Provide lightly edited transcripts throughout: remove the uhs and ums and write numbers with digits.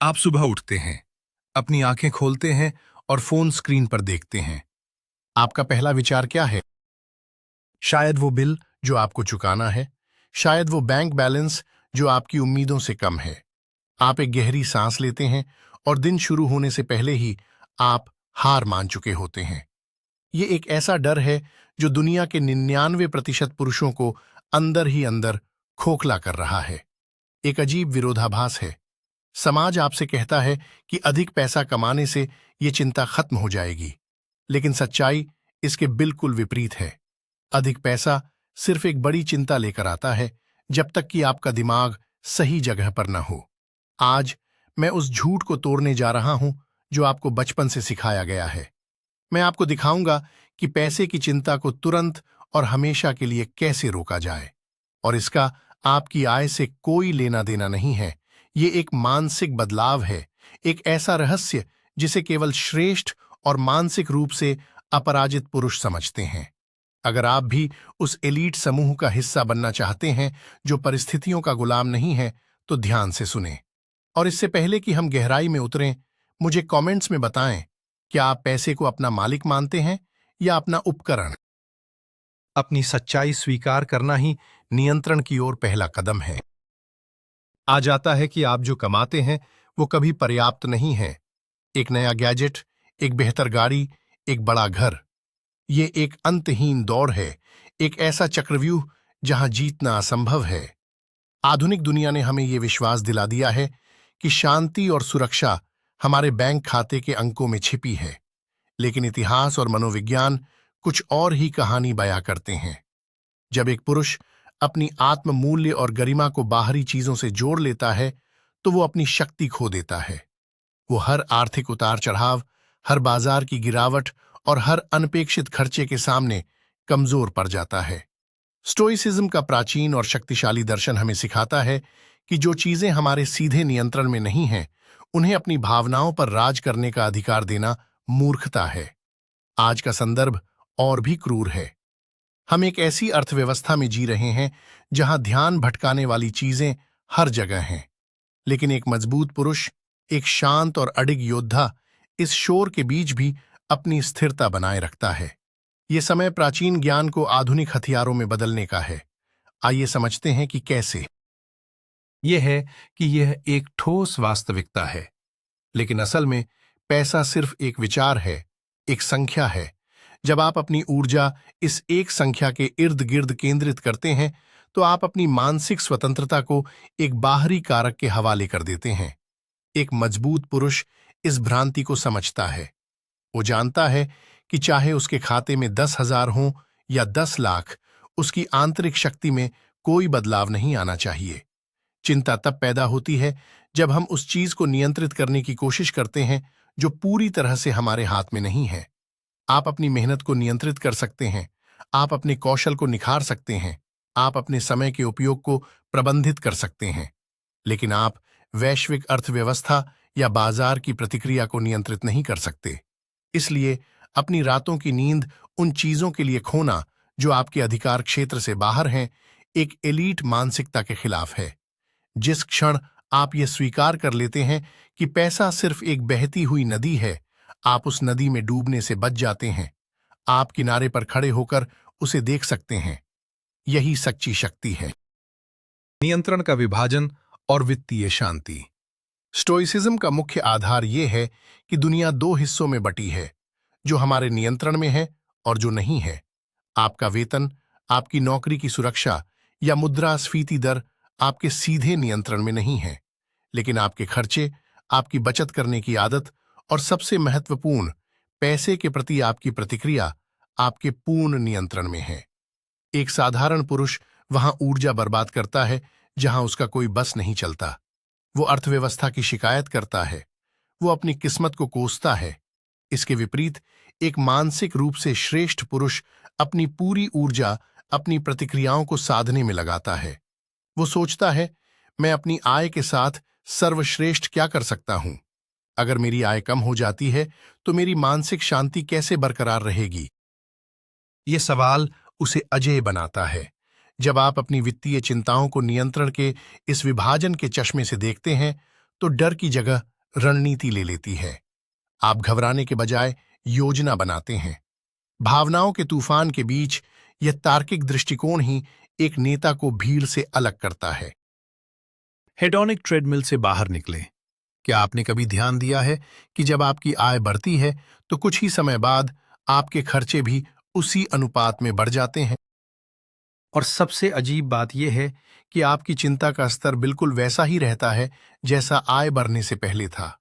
आप सुबह उठते हैं, अपनी आंखें खोलते हैं और फोन स्क्रीन पर देखते हैं। आपका पहला विचार क्या है? शायद वो बिल जो आपको चुकाना है, शायद वो बैंक बैलेंस जो आपकी उम्मीदों से कम है। आप एक गहरी सांस लेते हैं और दिन शुरू होने से पहले ही आप हार मान चुके होते हैं। ये एक ऐसा डर है जो दुनिया के 99% पुरुषों को अंदर ही अंदर खोखला कर रहा है। एक अजीब विरोधाभास है। समाज आपसे कहता है कि अधिक पैसा कमाने से ये चिंता खत्म हो जाएगी, लेकिन सच्चाई इसके बिल्कुल विपरीत है। अधिक पैसा सिर्फ एक बड़ी चिंता लेकर आता है जब तक कि आपका दिमाग सही जगह पर न हो। आज मैं उस झूठ को तोड़ने जा रहा हूं जो आपको बचपन से सिखाया गया है। मैं आपको दिखाऊंगा कि पैसे की चिंता को तुरंत और हमेशा के लिए कैसे रोका जाए। और इसका आपकी आय से कोई लेना देना नहीं है। ये एक मानसिक बदलाव है, एक ऐसा रहस्य जिसे केवल श्रेष्ठ और मानसिक रूप से अपराजित पुरुष समझते हैं। अगर आप भी उस एलीट समूह का हिस्सा बनना चाहते हैं जो परिस्थितियों का गुलाम नहीं है, तो ध्यान से सुनें। और इससे पहले कि हम गहराई में उतरें, मुझे कमेंट्स में बताएं, क्या आप पैसे को अपना मालिक मानते हैं या अपना उपकरण? अपनी सच्चाई स्वीकार करना ही नियंत्रण की ओर पहला कदम है। आ जाता है कि आप जो कमाते हैं वो कभी पर्याप्त नहीं है। एक नया गैजेट, एक बेहतर गाड़ी, एक बड़ा घर, ये एक अंतहीन दौड़ है, एक ऐसा चक्रव्यूह जहां जीतना असंभव है। आधुनिक दुनिया ने हमें ये विश्वास दिला दिया है कि शांति और सुरक्षा हमारे बैंक खाते के अंकों में छिपी है, लेकिन इतिहास और मनोविज्ञान कुछ और ही कहानी बयां करते हैं। जब एक पुरुष अपनी आत्म मूल्य और गरिमा को बाहरी चीजों से जोड़ लेता है, तो वो अपनी शक्ति खो देता है। वो हर आर्थिक उतार चढ़ाव, हर बाजार की गिरावट और हर अनपेक्षित खर्चे के सामने कमजोर पड़ जाता है। स्टोइसिज्म का प्राचीन और शक्तिशाली दर्शन हमें सिखाता है कि जो चीजें हमारे सीधे नियंत्रण में नहीं हैं, उन्हें अपनी भावनाओं पर राज करने का अधिकार देना मूर्खता है। आज का संदर्भ और भी क्रूर है। हम एक ऐसी अर्थव्यवस्था में जी रहे हैं जहां ध्यान भटकाने वाली चीजें हर जगह हैं, लेकिन एक मजबूत पुरुष, एक शांत और अडिग योद्धा इस शोर के बीच भी अपनी स्थिरता बनाए रखता है। ये समय प्राचीन ज्ञान को आधुनिक हथियारों में बदलने का है। आइए समझते हैं कि कैसे। यह है कि यह एक ठोस वास्तविकता है, लेकिन असल में पैसा सिर्फ एक विचार है, एक संख्या है। जब आप अपनी ऊर्जा इस एक संख्या के इर्द गिर्द केंद्रित करते हैं, तो आप अपनी मानसिक स्वतंत्रता को एक बाहरी कारक के हवाले कर देते हैं। एक मजबूत पुरुष इस भ्रांति को समझता है। वो जानता है कि चाहे उसके खाते में 10,000 हों या 10 लाख, उसकी आंतरिक शक्ति में कोई बदलाव नहीं आना चाहिए। चिंता तब पैदा होती है जब हम उस चीज को नियंत्रित करने की कोशिश करते हैं जो पूरी तरह से हमारे हाथ में नहीं है। आप अपनी मेहनत को नियंत्रित कर सकते हैं, आप अपने कौशल को निखार सकते हैं, आप अपने समय के उपयोग को प्रबंधित कर सकते हैं, लेकिन आप वैश्विक अर्थव्यवस्था या बाजार की प्रतिक्रिया को नियंत्रित नहीं कर सकते। इसलिए अपनी रातों की नींद उन चीजों के लिए खोना जो आपके अधिकार क्षेत्र से बाहर हैं, एक एलीट मानसिकता के खिलाफ है। जिस क्षण आप ये स्वीकार कर लेते हैं कि पैसा सिर्फ एक बहती हुई नदी है, आप उस नदी में डूबने से बच जाते हैं। आप किनारे पर खड़े होकर उसे देख सकते हैं। यही सच्ची शक्ति है। नियंत्रण का विभाजन और वित्तीय शांति। स्टोइसिज्म का मुख्य आधार यह है कि दुनिया दो हिस्सों में बटी है, जो हमारे नियंत्रण में है और जो नहीं है। आपका वेतन, आपकी नौकरी की सुरक्षा या मुद्रास्फीति दर आपके सीधे नियंत्रण में नहीं है, लेकिन आपके खर्चे, आपकी बचत करने की आदत और सबसे महत्वपूर्ण, पैसे के प्रति आपकी प्रतिक्रिया आपके पूर्ण नियंत्रण में है। एक साधारण पुरुष वहां ऊर्जा बर्बाद करता है जहां उसका कोई बस नहीं चलता। वो अर्थव्यवस्था की शिकायत करता है, वो अपनी किस्मत को कोसता है। इसके विपरीत एक मानसिक रूप से श्रेष्ठ पुरुष अपनी पूरी ऊर्जा अपनी प्रतिक्रियाओं को साधने में लगाता है। वो सोचता है, मैं अपनी आय के साथ सर्वश्रेष्ठ क्या कर सकता हूं? अगर मेरी आय कम हो जाती है तो मेरी मानसिक शांति कैसे बरकरार रहेगी? ये सवाल उसे अजेय बनाता है। जब आप अपनी वित्तीय चिंताओं को नियंत्रण के इस विभाजन के चश्मे से देखते हैं, तो डर की जगह रणनीति ले लेती है। आप घबराने के बजाय योजना बनाते हैं। भावनाओं के तूफान के बीच यह तार्किक दृष्टिकोण ही एक नेता को भीड़ से अलग करता है। हेडोनिक ट्रेडमिल से बाहर निकले। क्या आपने कभी ध्यान दिया है कि जब आपकी आय बढ़ती है तो कुछ ही समय बाद आपके खर्चे भी उसी अनुपात में बढ़ जाते हैं? और सबसे अजीब बात यह है कि आपकी चिंता का स्तर बिल्कुल वैसा ही रहता है जैसा आय बढ़ने से पहले था।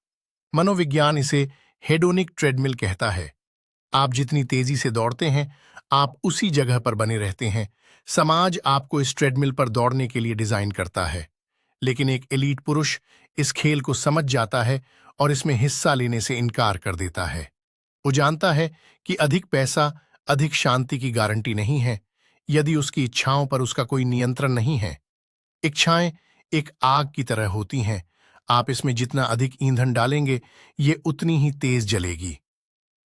मनोविज्ञान इसे हेडोनिक ट्रेडमिल कहता है। आप जितनी तेजी से दौड़ते हैं, आप उसी जगह पर बने रहते हैं। समाज आपको इस ट्रेडमिल पर दौड़ने के लिए डिजाइन करता है, लेकिन एक एलीट पुरुष इस खेल को समझ जाता है और इसमें हिस्सा लेने से इनकार कर देता है। वो जानता है कि अधिक पैसा अधिक शांति की गारंटी नहीं है यदि उसकी इच्छाओं पर उसका कोई नियंत्रण नहीं है। इच्छाएं एक आग की तरह होती हैं। आप इसमें जितना अधिक ईंधन डालेंगे, ये उतनी ही तेज जलेगी।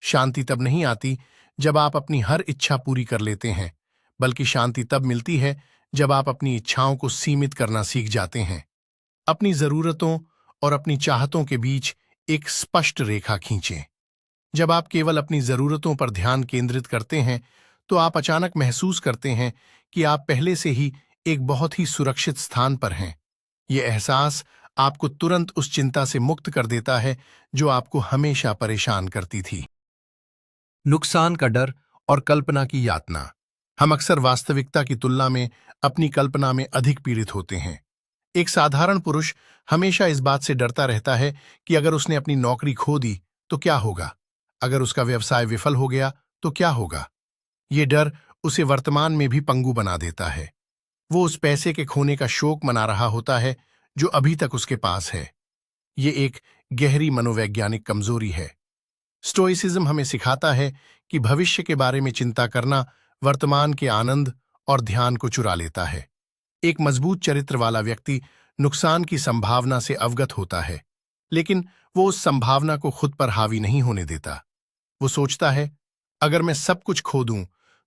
शांति तब नहीं आती जब आप अपनी हर इच्छा पूरी कर लेते हैं, बल्कि शांति तब मिलती है जब आप अपनी इच्छाओं को सीमित करना सीख जाते हैं। अपनी जरूरतों और अपनी चाहतों के बीच एक स्पष्ट रेखा खींचें। जब आप केवल अपनी जरूरतों पर ध्यान केंद्रित करते हैं, तो आप अचानक महसूस करते हैं कि आप पहले से ही एक बहुत ही सुरक्षित स्थान पर हैं। यह एहसास आपको तुरंत उस चिंता से मुक्त कर देता है जो आपको हमेशा परेशान करती थी। नुकसान का डर और कल्पना की यातना। हम अक्सर वास्तविकता की तुलना में अपनी कल्पना में अधिक पीड़ित होते हैं। एक साधारण पुरुष हमेशा इस बात से डरता रहता है कि अगर उसने अपनी नौकरी खो दी तो क्या होगा, अगर उसका व्यवसाय विफल हो गया तो क्या होगा। ये डर उसे वर्तमान में भी पंगु बना देता है। वो उस पैसे के खोने का शोक मना रहा होता है जो अभी तक उसके पास है। ये एक गहरी मनोवैज्ञानिक कमजोरी है। स्टोइसिज्म हमें सिखाता है कि भविष्य के बारे में चिंता करना वर्तमान के आनंद और ध्यान को चुरा लेता है। एक मजबूत चरित्र वाला व्यक्ति नुकसान की संभावना से अवगत होता है, लेकिन वो उस संभावना को खुद पर हावी नहीं होने देता। वो सोचता है, अगर मैं सब कुछ खो दूं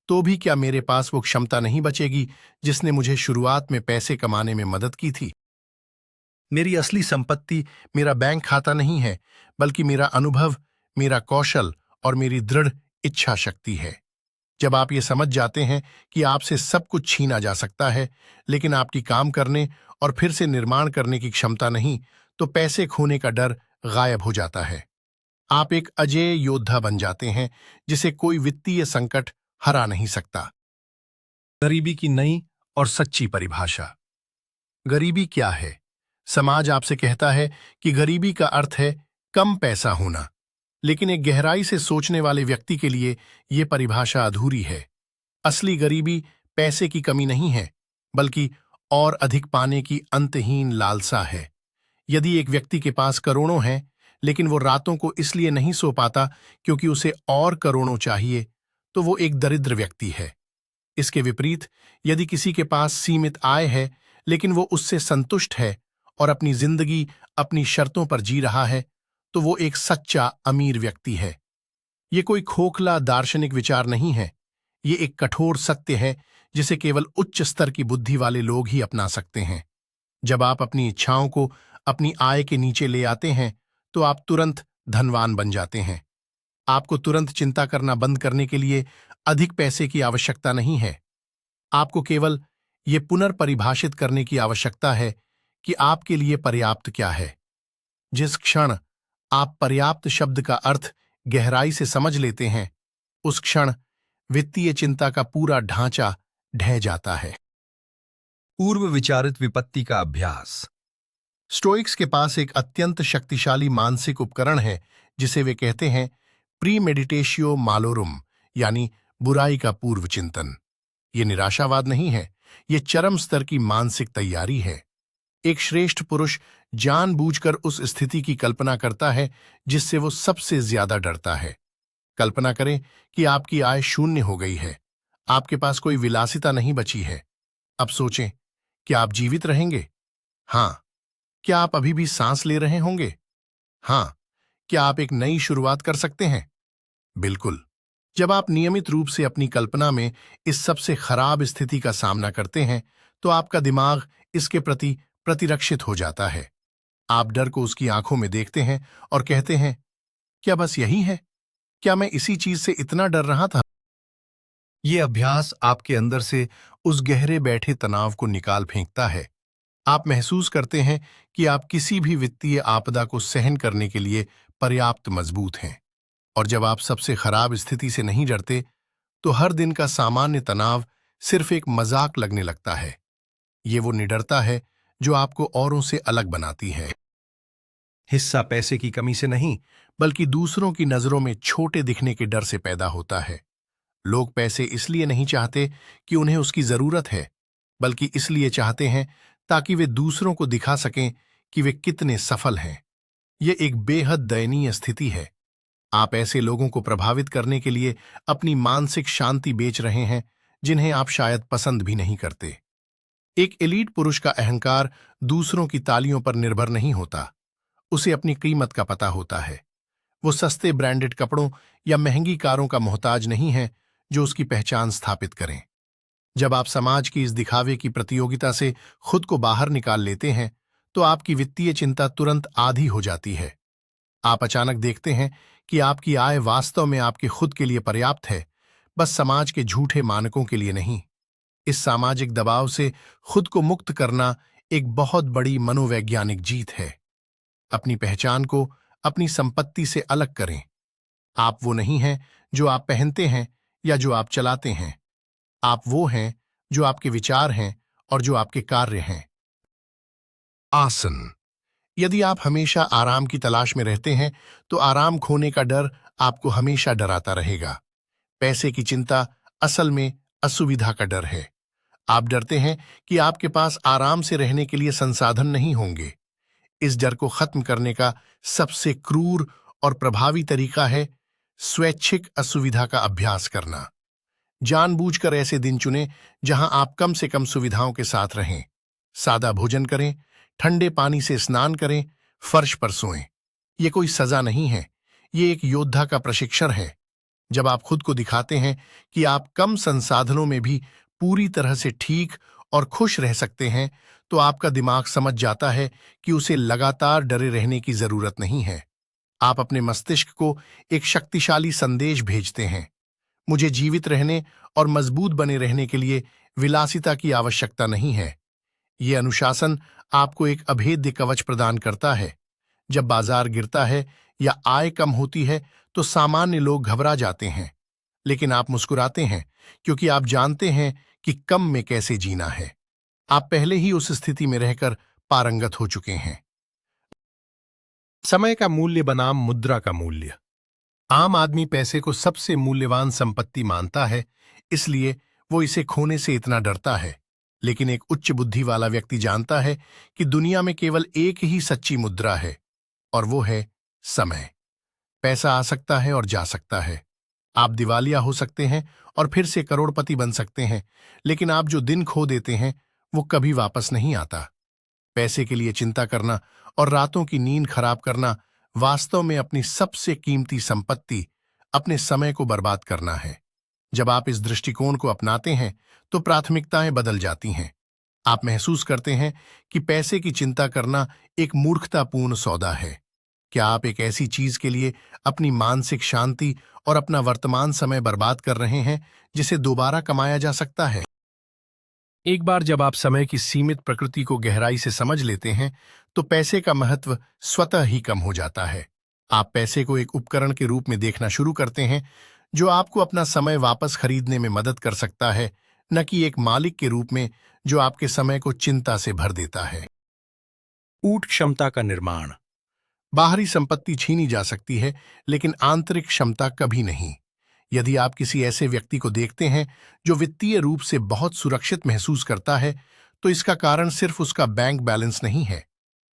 तो भी क्या मेरे पास वो क्षमता नहीं बचेगी जिसने मुझे शुरुआत में पैसे कमाने में मदद की थी। मेरी असली संपत्ति मेरा बैंक खाता नहीं है, बल्कि मेरा अनुभव, मेरा कौशल और मेरी दृढ़ इच्छा शक्ति है। जब आप ये समझ जाते हैं कि आपसे सब कुछ छीना जा सकता है, लेकिन आपकी काम करने और फिर से निर्माण करने की क्षमता नहीं, तो पैसे खोने का डर गायब हो जाता है। आप एक अजेय योद्धा बन जाते हैं जिसे कोई वित्तीय संकट हरा नहीं सकता। गरीबी की नई और सच्ची परिभाषा। गरीबी क्या है? समाज आपसे कहता है कि गरीबी का अर्थ है कम पैसा होना, लेकिन एक गहराई से सोचने वाले व्यक्ति के लिए यह परिभाषा अधूरी है। असली गरीबी पैसे की कमी नहीं है, बल्कि और अधिक पाने की अंतहीन लालसा है। यदि एक व्यक्ति के पास करोड़ों हैं, लेकिन वो रातों को इसलिए नहीं सो पाता क्योंकि उसे और करोड़ों चाहिए, तो वो एक दरिद्र व्यक्ति है। इसके विपरीत, यदि किसी के पास सीमित आय है, लेकिन वो उससे संतुष्ट है और अपनी जिंदगी अपनी शर्तों पर जी रहा है, तो वो एक सच्चा अमीर व्यक्ति है। ये कोई खोखला दार्शनिक विचार नहीं है। ये एक कठोर सत्य है जिसे केवल उच्च स्तर की बुद्धि वाले लोग ही अपना सकते हैं। जब आप अपनी इच्छाओं को अपनी आय के नीचे ले आते हैं, तो आप तुरंत धनवान बन जाते हैं। आपको तुरंत चिंता करना बंद करने के लिए अधिक पैसे की आवश्यकता नहीं है। आपको केवल ये पुनर्परिभाषित करने की आवश्यकता है कि आपके लिए पर्याप्त क्या है। जिस क्षण आप पर्याप्त शब्द का अर्थ गहराई से समझ लेते हैं, उस क्षण वित्तीय चिंता का पूरा ढांचा ढह जाता है। पूर्व विचारित विपत्ति का अभ्यास। स्टोइक्स के पास एक अत्यंत शक्तिशाली मानसिक उपकरण है जिसे वे कहते हैं प्रीमेडिटेशियो मालोरुम, यानी बुराई का पूर्व चिंतन। ये निराशावाद नहीं है, ये चरम स्तर की मानसिक तैयारी है। एक श्रेष्ठ पुरुष जानबूझकर उस स्थिति की कल्पना करता है जिससे वो सबसे ज्यादा डरता है। कल्पना करें कि आपकी आय शून्य हो गई है, आपके पास कोई विलासिता नहीं बची है। अब सोचें, क्या आप जीवित रहेंगे? हाँ। क्या आप अभी भी सांस ले रहे होंगे? हाँ। क्या आप एक नई शुरुआत कर सकते हैं? बिल्कुल। जब आप नियमित रूप से अपनी कल्पना में इस सबसे खराब स्थिति का सामना करते हैं, तो आपका दिमाग इसके प्रति प्रतिरक्षित हो जाता है। आप डर को उसकी आंखों में देखते हैं और कहते हैं, क्या बस यही है? क्या मैं इसी चीज से इतना डर रहा था? ये अभ्यास आपके अंदर से उस गहरे बैठे तनाव को निकाल फेंकता है। आप महसूस करते हैं कि आप किसी भी वित्तीय आपदा को सहन करने के लिए पर्याप्त मजबूत हैं। और जब आप सबसे खराब स्थिति से नहीं डरते, तो हर दिन का सामान्य तनाव सिर्फ एक मजाक लगने लगता है। ये वो निडरता है जो आपको औरों से अलग बनाती है। हिस्सा पैसे की कमी से नहीं, बल्कि दूसरों की नजरों में छोटे दिखने के डर से पैदा होता है। लोग पैसे इसलिए नहीं चाहते कि उन्हें उसकी जरूरत है, बल्कि इसलिए चाहते हैं ताकि वे दूसरों को दिखा सकें कि वे कितने सफल हैं। ये एक बेहद दयनीय स्थिति है। आप ऐसे लोगों को प्रभावित करने के लिए अपनी मानसिक शांति बेच रहे हैं जिन्हें आप शायद पसंद भी नहीं करते। एक एलीट पुरुष का अहंकार दूसरों की तालियों पर निर्भर नहीं होता। उसे अपनी कीमत का पता होता है। वो सस्ते ब्रांडेड कपड़ों या महंगी कारों का मोहताज नहीं है जो उसकी पहचान स्थापित करें। जब आप समाज की इस दिखावे की प्रतियोगिता से खुद को बाहर निकाल लेते हैं, तो आपकी वित्तीय चिंता तुरंत आधी हो जाती है। आप अचानक देखते हैं कि आपकी आय वास्तव में आपके खुद के लिए पर्याप्त है, बस समाज के झूठे मानकों के लिए नहीं। इस सामाजिक दबाव से खुद को मुक्त करना एक बहुत बड़ी मनोवैज्ञानिक जीत है। अपनी पहचान को अपनी संपत्ति से अलग करें। आप वो नहीं हैं जो आप पहनते हैं या जो आप चलाते हैं। आप वो हैं जो आपके विचार हैं और जो आपके कार्य हैं। आसन। यदि आप हमेशा आराम की तलाश में रहते हैं, तो आराम खोने का डर आपको हमेशा डराता रहेगा। पैसे की चिंता असल में असुविधा का डर है। आप डरते हैं कि आपके पास आराम से रहने के लिए संसाधन नहीं होंगे। इस डर को खत्म करने का सबसे क्रूर और प्रभावी तरीका है स्वैच्छिक असुविधा का अभ्यास करना। जानबूझकर ऐसे दिन चुनें जहां आप कम से कम सुविधाओं के साथ रहें। सादा भोजन करें, ठंडे पानी से स्नान करें, फर्श पर सोएं। ये कोई सजा नहीं है, ये एक योद्धा का प्रशिक्षण है। जब आप खुद को दिखाते हैं कि आप कम संसाधनों में भी पूरी तरह से ठीक और खुश रह सकते हैं, तो आपका दिमाग समझ जाता है कि उसे लगातार डरे रहने की जरूरत नहीं है। आप अपने मस्तिष्क को एक शक्तिशाली संदेश भेजते हैं, मुझे जीवित रहने और मजबूत बने रहने के लिए विलासिता की आवश्यकता नहीं है। ये अनुशासन आपको एक अभेद्य कवच प्रदान करता है। जब बाजार गिरता है या आय कम होती है, तो सामान्य लोग घबरा जाते हैं, लेकिन आप मुस्कुराते हैं क्योंकि आप जानते हैं कि कम में कैसे जीना है। आप पहले ही उस स्थिति में रहकर पारंगत हो चुके हैं। समय का मूल्य बनाम मुद्रा का मूल्य। आम आदमी पैसे को सबसे मूल्यवान संपत्ति मानता है, इसलिए वो इसे खोने से इतना डरता है। लेकिन एक उच्च बुद्धि वाला व्यक्ति जानता है कि दुनिया में केवल एक ही सच्ची मुद्रा है, और वो है समय। पैसा आ सकता है और जा सकता है। आप दिवालिया हो सकते हैं और फिर से करोड़पति बन सकते हैं, लेकिन आप जो दिन खो देते हैं वो कभी वापस नहीं आता। पैसे के लिए चिंता करना और रातों की नींद खराब करना वास्तव में अपनी सबसे कीमती संपत्ति, अपने समय को बर्बाद करना है। जब आप इस दृष्टिकोण को अपनाते हैं, तो प्राथमिकताएं बदल जाती हैं। आप महसूस करते हैं कि पैसे की चिंता करना एक मूर्खतापूर्ण सौदा है। क्या आप एक ऐसी चीज के लिए अपनी मानसिक शांति और अपना वर्तमान समय बर्बाद कर रहे हैं जिसे दोबारा कमाया जा सकता है? एक बार जब आप समय की सीमित प्रकृति को गहराई से समझ लेते हैं, तो पैसे का महत्व स्वतः ही कम हो जाता है। आप पैसे को एक उपकरण के रूप में देखना शुरू करते हैं जो आपको अपना समय वापस खरीदने में मदद कर सकता है, न कि एक मालिक के रूप में जो आपके समय को चिंता से भर देता है। ऊट क्षमता का निर्माण। बाहरी संपत्ति छीनी जा सकती है, लेकिन आंतरिक क्षमता कभी नहीं। यदि आप किसी ऐसे व्यक्ति को देखते हैं जो वित्तीय रूप से बहुत सुरक्षित महसूस करता है, तो इसका कारण सिर्फ उसका बैंक बैलेंस नहीं है।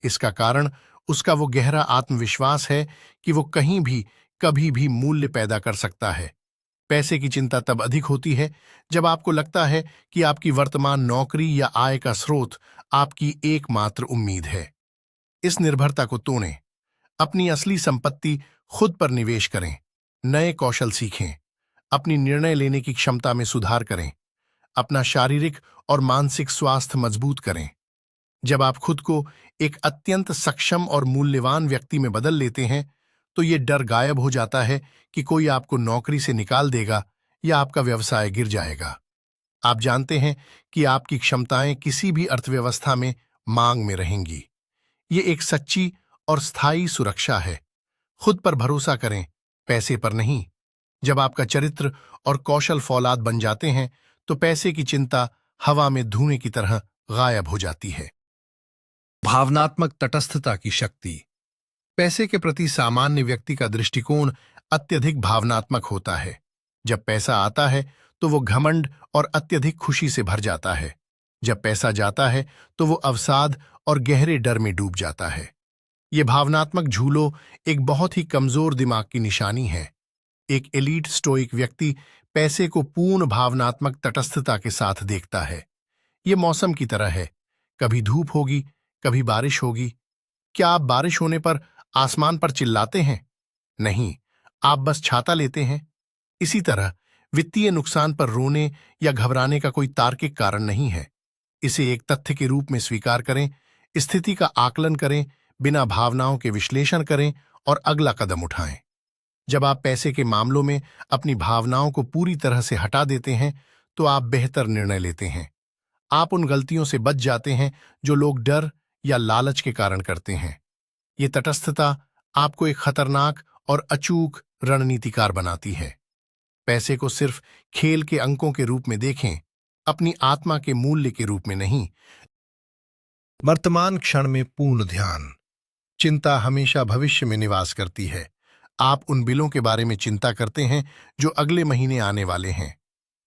इसका कारण उसका वो गहरा आत्मविश्वास है कि वो कहीं भी कभी भी मूल्य पैदा कर सकता है। पैसे की चिंता तब अधिक होती है जब आपको लगता है कि आपकी वर्तमान नौकरी या आय का स्रोत आपकी एकमात्र उम्मीद है। इस निर्भरता को तोड़ें। अपनी असली संपत्ति खुद पर निवेश करें। नए कौशल सीखें। अपनी निर्णय लेने की क्षमता में सुधार करें। अपना शारीरिक और मानसिक स्वास्थ्य मजबूत करें। जब आप खुद को एक अत्यंत सक्षम और मूल्यवान व्यक्ति में बदल लेते हैं तो ये डर गायब हो जाता है कि कोई आपको नौकरी से निकाल देगा या आपका व्यवसाय गिर जाएगा। आप जानते हैं कि आपकी क्षमताएं किसी भी अर्थव्यवस्था में मांग में रहेंगी। ये एक सच्ची और स्थायी सुरक्षा है। खुद पर भरोसा करें, पैसे पर नहीं। जब आपका चरित्र और कौशल फौलाद बन जाते हैं तो पैसे की चिंता हवा में धुएं की तरह गायब हो जाती है। भावनात्मक तटस्थता की शक्ति। पैसे के प्रति सामान्य व्यक्ति का दृष्टिकोण अत्यधिक भावनात्मक होता है। जब पैसा आता है तो वो घमंड और अत्यधिक खुशी से भर जाता है। जब पैसा जाता है तो वो अवसाद और गहरे डर में डूब जाता है। ये भावनात्मक झूलो एक बहुत ही कमजोर दिमाग की निशानी है। एक एलीट स्टोइक व्यक्ति पैसे को पूर्ण भावनात्मक तटस्थता के साथ देखता है। ये मौसम की तरह है, कभी धूप होगी, कभी बारिश होगी। क्या आप बारिश होने पर आसमान पर चिल्लाते हैं? नहीं, आप बस छाता लेते हैं। इसी तरह वित्तीय नुकसान पर रोने या घबराने का कोई तार्किक कारण नहीं है। इसे एक तथ्य के रूप में स्वीकार करें, स्थिति का आकलन करें, बिना भावनाओं के विश्लेषण करें और अगला कदम उठाएं। जब आप पैसे के मामलों में अपनी भावनाओं को पूरी तरह से हटा देते हैं तो आप बेहतर निर्णय लेते हैं। आप उन गलतियों से बच जाते हैं जो लोग डर या लालच के कारण करते हैं। ये तटस्थता आपको एक खतरनाक और अचूक रणनीतिकार बनाती है। पैसे को सिर्फ खेल के अंकों के रूप में देखें, अपनी आत्मा के मूल्य के रूप में नहीं। वर्तमान क्षण में पूर्ण ध्यान। चिंता हमेशा भविष्य में निवास करती है। आप उन बिलों के बारे में चिंता करते हैं जो अगले महीने आने वाले हैं।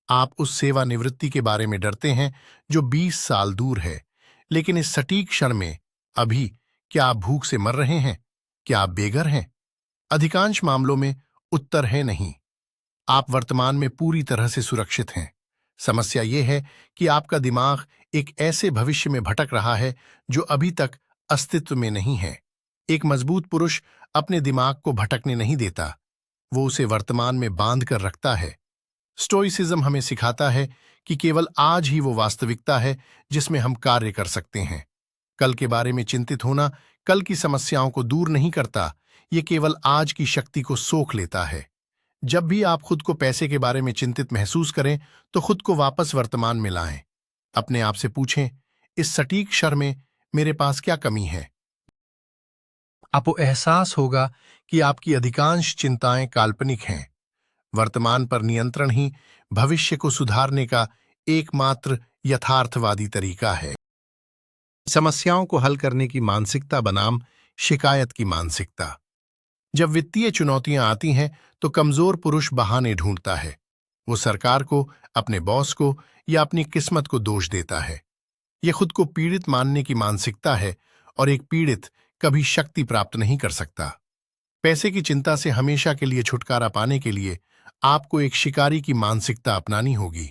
आप उस सेवानिवृत्ति के बारे में डरते हैं जो 20 साल दूर है। लेकिन इस सटीक क्षण में, अभी, क्या आप भूख से मर रहे हैं? क्या आप बेघर हैं? अधिकांश मामलों में उत्तर है नहीं। आप वर्तमान में पूरी तरह से सुरक्षित हैं। समस्या यह है कि आपका दिमाग एक ऐसे भविष्य में भटक रहा है जो अभी तक अस्तित्व में नहीं है। एक मजबूत पुरुष अपने दिमाग को भटकने नहीं देता, वो उसे वर्तमान में बांध कर रखता है। स्टोइसिज्म हमें सिखाता है कि केवल आज ही वो वास्तविकता है जिसमें हम कार्य कर सकते हैं। कल के बारे में चिंतित होना कल की समस्याओं को दूर नहीं करता, ये केवल आज की शक्ति को सोख लेता है। जब भी आप खुद को पैसे के बारे में चिंतित महसूस करें तो खुद को वापस वर्तमान में लाएं। अपने आप से पूछें, इस सटीक क्षण में मेरे पास क्या कमी है? आपको एहसास होगा कि आपकी अधिकांश चिंताएं काल्पनिक हैं। वर्तमान पर नियंत्रण ही भविष्य को सुधारने का एकमात्र यथार्थवादी तरीका है। समस्याओं को हल करने की मानसिकता बनाम शिकायत की मानसिकता। जब वित्तीय चुनौतियां आती हैं तो कमजोर पुरुष बहाने ढूंढता है। वो सरकार को, अपने बॉस को या अपनी किस्मत को दोष देता है। यह खुद को पीड़ित मानने की मानसिकता है और एक पीड़ित कभी शक्ति प्राप्त नहीं कर सकता। पैसे की चिंता से हमेशा के लिए छुटकारा पाने के लिए आपको एक शिकारी की मानसिकता अपनानी होगी।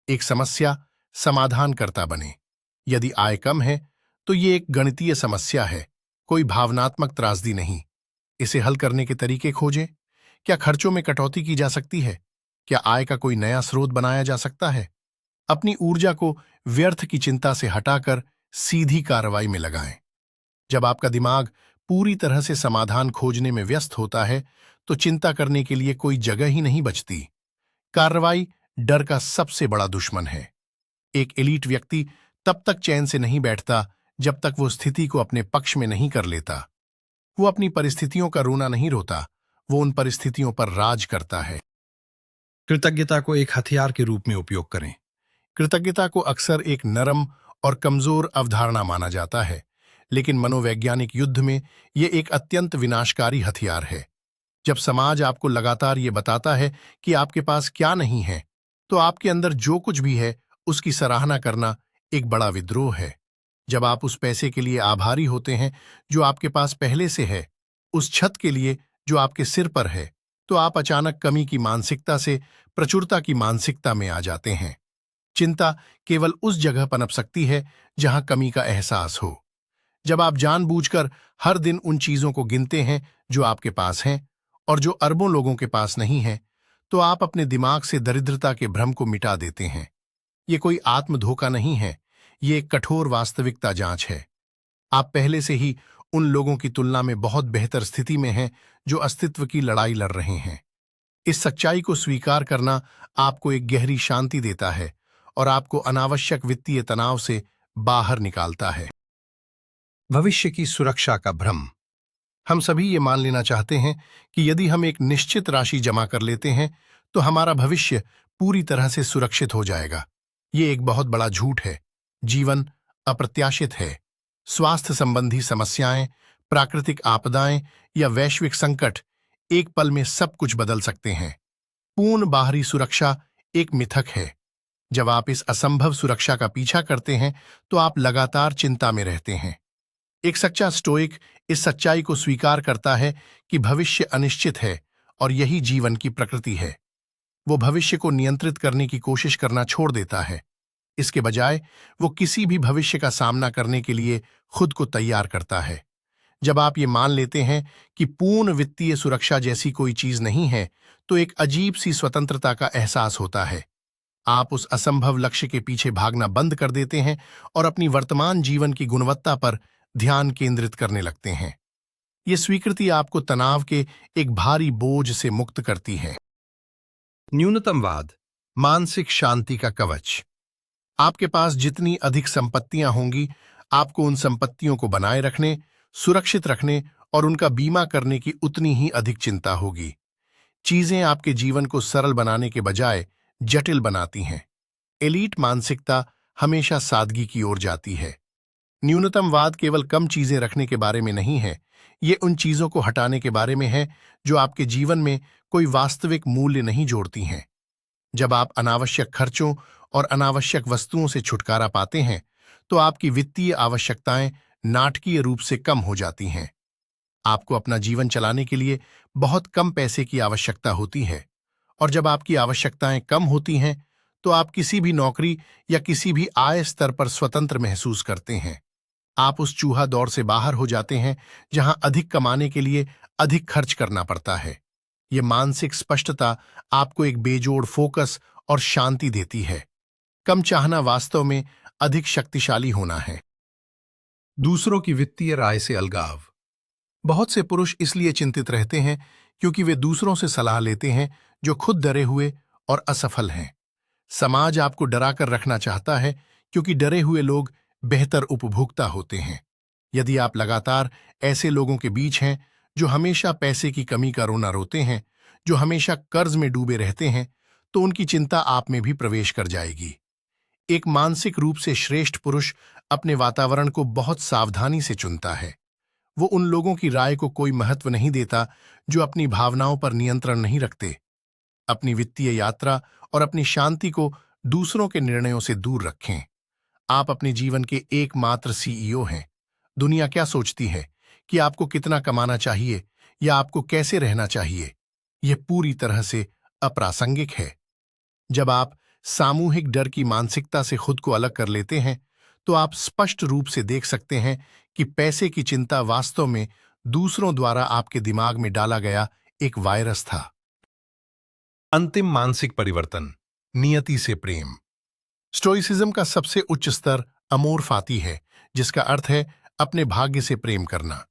एक समस्या समाधानकर्ता बने। यदि आय कम है तो ये एक गणितीय समस्या है, कोई भावनात्मक त्रासदी नहीं। इसे हल करने के तरीके खोजें। क्या खर्चों में कटौती की जा सकती है? क्या आय का कोई नया स्रोत बनाया जा सकता है? अपनी ऊर्जा को व्यर्थ की चिंता से हटाकर सीधी कार्रवाई में लगाएं। जब आपका दिमाग पूरी तरह से समाधान खोजने में व्यस्त होता है तो चिंता करने के लिए कोई जगह ही नहीं बचती। कार्रवाई डर का सबसे बड़ा दुश्मन है। एक एलीट व्यक्ति तब तक चैन से नहीं बैठता जब तक वो स्थिति को अपने पक्ष में नहीं कर लेता। वो अपनी परिस्थितियों का रोना नहीं रोता, वो उन परिस्थितियों पर राज करता है। कृतज्ञता को एक हथियार के रूप में उपयोग करें। कृतज्ञता को अक्सर एक नरम और कमजोर अवधारणा माना जाता है, लेकिन मनोवैज्ञानिक युद्ध में यह एक अत्यंत विनाशकारी हथियार है। जब समाज आपको लगातार ये बताता है कि आपके पास क्या नहीं है, तो आपके अंदर जो कुछ भी है उसकी सराहना करना एक बड़ा विद्रोह है। जब आप उस पैसे के लिए आभारी होते हैं जो आपके पास पहले से है, उस छत के लिए जो आपके सिर पर है, तो आप अचानक कमी की मानसिकता से प्रचुरता की मानसिकता में आ जाते हैं। चिंता केवल उस जगह पनप सकती है जहां कमी का एहसास हो। जब आप जानबूझकर हर दिन उन चीजों को गिनते हैं जो आपके पास हैं और जो अरबों लोगों के पास नहीं है, तो आप अपने दिमाग से दरिद्रता के भ्रम को मिटा देते हैं। ये कोई आत्म धोखा नहीं है, ये एक कठोर वास्तविकता जांच है। आप पहले से ही उन लोगों की तुलना में बहुत बेहतर स्थिति में हैं जो अस्तित्व की लड़ाई लड़ रहे हैं। इस सच्चाई को स्वीकार करना आपको एक गहरी शांति देता है और आपको अनावश्यक वित्तीय तनाव से बाहर निकालता है। भविष्य की सुरक्षा का भ्रम। हम सभी ये मान लेना चाहते हैं कि यदि हम एक निश्चित राशि जमा कर लेते हैं तो हमारा भविष्य पूरी तरह से सुरक्षित हो जाएगा। ये एक बहुत बड़ा झूठ है। जीवन अप्रत्याशित है। स्वास्थ्य संबंधी समस्याएं, प्राकृतिक आपदाएं या वैश्विक संकट एक पल में सब कुछ बदल सकते हैं। पूर्ण बाहरी सुरक्षा एक मिथक है। जब आप इस असंभव सुरक्षा का पीछा करते हैं तो आप लगातार चिंता में रहते हैं। एक सच्चा स्टोइक इस सच्चाई को स्वीकार करता है कि भविष्य अनिश्चित है और यही जीवन की प्रकृति है। वो भविष्य को नियंत्रित करने की कोशिश करना छोड़ देता है। इसके बजाय वो किसी भी भविष्य का सामना करने के लिए खुद को तैयार करता है। जब आप ये मान लेते हैं कि पूर्ण वित्तीय सुरक्षा जैसी कोई चीज नहीं है तो एक अजीब सी स्वतंत्रता का एहसास होता है। आप उस असंभव लक्ष्य के पीछे भागना बंद कर देते हैं और अपनी वर्तमान जीवन की गुणवत्ता पर ध्यान केंद्रित करने लगते हैं। ये स्वीकृति आपको तनाव के एक भारी बोझ से मुक्त करती है। न्यूनतमवाद, मानसिक शांति का कवच। आपके पास जितनी अधिक संपत्तियां होंगी, आपको उन संपत्तियों को बनाए रखने, सुरक्षित रखने और उनका बीमा करने की उतनी ही अधिक चिंता होगी। चीजें आपके जीवन को सरल बनाने के बजाय जटिल बनाती हैं। एलीट मानसिकता हमेशा सादगी की ओर जाती है। न्यूनतमवाद केवल कम चीजें रखने के बारे में नहीं है, ये उन चीजों को हटाने के बारे में है जो आपके जीवन में कोई वास्तविक मूल्य नहीं जोड़ती हैं। जब आप अनावश्यक खर्चों और अनावश्यक वस्तुओं से छुटकारा पाते हैं तो आपकी वित्तीय आवश्यकताएं नाटकीय रूप से कम हो जाती हैं। आपको अपना जीवन चलाने के लिए बहुत कम पैसे की आवश्यकता होती है और जब आपकी आवश्यकताएं कम होती हैं तो आप किसी भी नौकरी या किसी भी आय स्तर पर स्वतंत्र महसूस करते हैं। आप उस चूहा दौड़ से बाहर हो जाते हैं जहां अधिक कमाने के लिए अधिक खर्च करना पड़ता है। ये मानसिक स्पष्टता आपको एक बेजोड़ फोकस और शांति देती है। कम चाहना वास्तव में अधिक शक्तिशाली होना है। दूसरों की वित्तीय राय से अलगाव। बहुत से पुरुष इसलिए चिंतित रहते हैं क्योंकि वे दूसरों से सलाह लेते हैं जो खुद डरे हुए और असफल हैं। समाज आपको डराकर रखना चाहता है क्योंकि डरे हुए लोग बेहतर उपभोक्ता होते हैं। यदि आप लगातार ऐसे लोगों के बीच हैं जो हमेशा पैसे की कमी का रोना रोते हैं, जो हमेशा कर्ज में डूबे रहते हैं, तो उनकी चिंता आप में भी प्रवेश कर जाएगी। एक मानसिक रूप से श्रेष्ठ पुरुष अपने वातावरण को बहुत सावधानी से चुनता है। वो उन लोगों की राय को कोई महत्व नहीं देता जो अपनी भावनाओं पर नियंत्रण नहीं रखते। अपनी वित्तीय यात्रा और अपनी शांति को दूसरों के निर्णयों से दूर रखें। आप अपने जीवन के एकमात्र सीईओ हैं। दुनिया क्या सोचती है कि आपको कितना कमाना चाहिए या आपको कैसे रहना चाहिए, यह पूरी तरह से अप्रासंगिक है। जब आप सामूहिक डर की मानसिकता से खुद को अलग कर लेते हैं तो आप स्पष्ट रूप से देख सकते हैं कि पैसे की चिंता वास्तव में दूसरों द्वारा आपके दिमाग में डाला गया एक वायरस था। अंतिम मानसिक परिवर्तन, नियति से प्रेम। स्टोइसिज्म का सबसे उच्च स्तर अमोर फाती है, जिसका अर्थ है अपने भाग्य से प्रेम करना।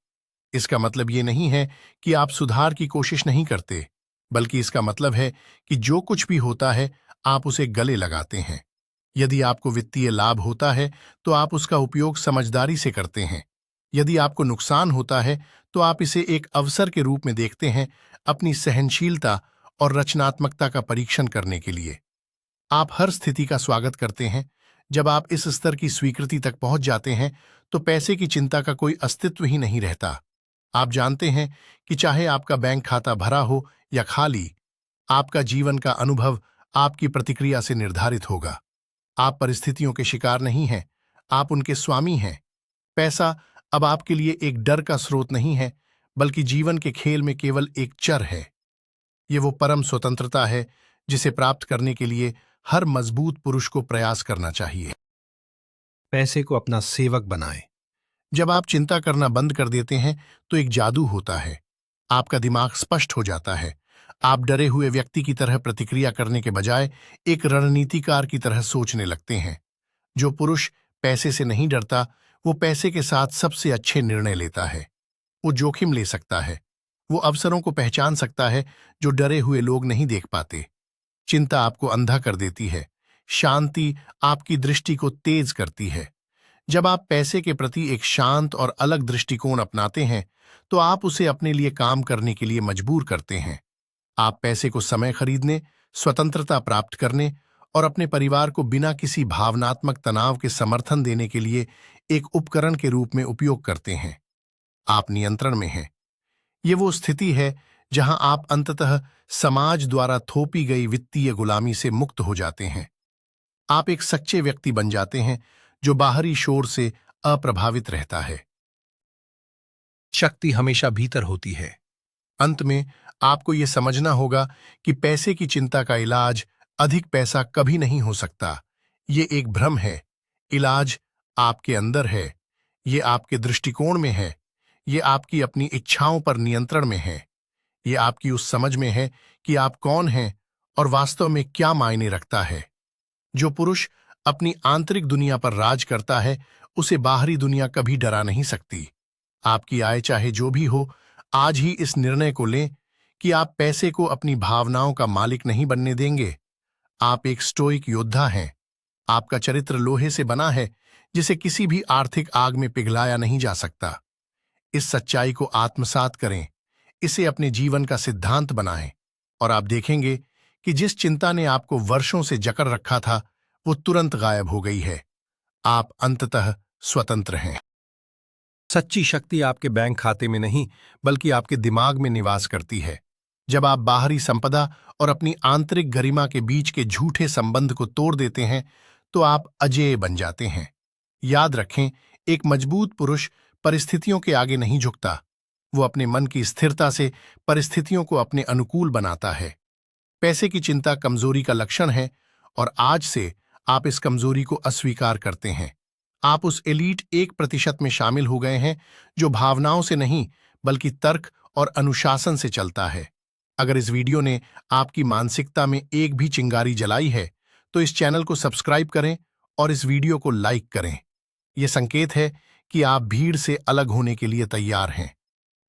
इसका मतलब ये नहीं है कि आप सुधार की कोशिश नहीं करते, बल्कि इसका मतलब है कि जो कुछ भी होता है आप उसे गले लगाते हैं। यदि आपको वित्तीय लाभ होता है तो आप उसका उपयोग समझदारी से करते हैं। यदि आपको नुकसान होता है तो आप इसे एक अवसर के रूप में देखते हैं, अपनी सहनशीलता और रचनात्मकता का परीक्षण करने के लिए। आप हर स्थिति का स्वागत करते हैं। जब आप इस स्तर की स्वीकृति तक पहुंच जाते हैं तो पैसे की चिंता का कोई अस्तित्व ही नहीं रहता। आप जानते हैं कि चाहे आपका बैंक खाता भरा हो या खाली, आपका जीवन का अनुभव आपकी प्रतिक्रिया से निर्धारित होगा। आप परिस्थितियों के शिकार नहीं हैं, आप उनके स्वामी हैं। पैसा अब आपके लिए एक डर का स्रोत नहीं है, बल्कि जीवन के खेल में केवल एक चर है। ये वो परम स्वतंत्रता है जिसे प्राप्त करने के लिए हर मजबूत पुरुष को प्रयास करना चाहिए। पैसे को अपना सेवक बनाएं। जब आप चिंता करना बंद कर देते हैं तो एक जादू होता है। आपका दिमाग स्पष्ट हो जाता है। आप डरे हुए व्यक्ति की तरह प्रतिक्रिया करने के बजाय एक रणनीतिकार की तरह सोचने लगते हैं। जो पुरुष पैसे से नहीं डरता, वो पैसे के साथ सबसे अच्छे निर्णय लेता है। वो जोखिम ले सकता है। वो अवसरों को पहचान सकता है जो डरे हुए लोग नहीं देख पाते। चिंता आपको अंधा कर देती है। शांति आपकी दृष्टि को तेज करती है। जब आप पैसे के प्रति एक शांत और अलग दृष्टिकोण अपनाते हैं, तो आप उसे अपने लिए काम करने के लिए मजबूर करते हैं। आप पैसे को समय खरीदने, स्वतंत्रता प्राप्त करने और अपने परिवार को बिना किसी भावनात्मक तनाव के समर्थन देने के लिए एक उपकरण के रूप में उपयोग करते हैं। आप नियंत्रण में हैं। ये वो स्थिति है जहां आप अंततः समाज द्वारा थोपी गई वित्तीय गुलामी से मुक्त हो जाते हैं। आप एक सच्चे व्यक्ति बन जाते हैं जो बाहरी शोर से अप्रभावित रहता है। शक्ति हमेशा भीतर होती है। अंत में आपको यह समझना होगा कि पैसे की चिंता का इलाज अधिक पैसा कभी नहीं हो सकता। ये एक भ्रम है। इलाज आपके अंदर है। ये आपके दृष्टिकोण में है। ये आपकी अपनी इच्छाओं पर नियंत्रण में है। ये आपकी उस समझ में है कि आप कौन हैं और वास्तव में क्या मायने रखता है। जो पुरुष अपनी आंतरिक दुनिया पर राज करता है, उसे बाहरी दुनिया कभी डरा नहीं सकती। आपकी आय चाहे जो भी हो, आज ही इस निर्णय को लें कि आप पैसे को अपनी भावनाओं का मालिक नहीं बनने देंगे। आप एक स्टोइक योद्धा हैं। आपका चरित्र लोहे से बना है, जिसे किसी भी आर्थिक आग में पिघलाया नहीं जा सकता। इस सच्चाई को आत्मसात करें, इसे अपने जीवन का सिद्धांत बनाएं, और आप देखेंगे कि जिस चिंता ने आपको वर्षों से जकड़ रखा था, वो तुरंत गायब हो गई है। आप अंततः स्वतंत्र हैं। सच्ची शक्ति आपके बैंक खाते में नहीं, बल्कि आपके दिमाग में निवास करती है। जब आप बाहरी संपदा और अपनी आंतरिक गरिमा के बीच के झूठे संबंध को तोड़ देते हैं, तो आप अजेय बन जाते हैं। याद रखें, एक मजबूत पुरुष परिस्थितियों के आगे नहीं झुकता। वो अपने मन की स्थिरता से परिस्थितियों को अपने अनुकूल बनाता है। पैसे की चिंता कमजोरी का लक्षण है, और आज से आप इस कमजोरी को अस्वीकार करते हैं। आप उस एलीट 1% में शामिल हो गए हैं जो भावनाओं से नहीं, बल्कि तर्क और अनुशासन से चलता है। अगर इस वीडियो ने आपकी मानसिकता में एक भी चिंगारी जलाई है, तो इस चैनल को सब्सक्राइब करें और इस वीडियो को लाइक करें। यह संकेत है कि आप भीड़ से अलग होने के लिए तैयार हैं।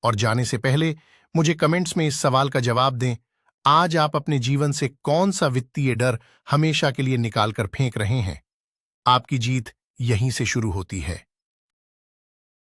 और जाने से पहले मुझे कमेंट्स में इस सवाल का जवाब दें, आज आप अपने जीवन से कौन सा वित्तीय डर हमेशा के लिए निकालकर फेंक रहे हैं? आपकी जीत यहीं से शुरू होती है।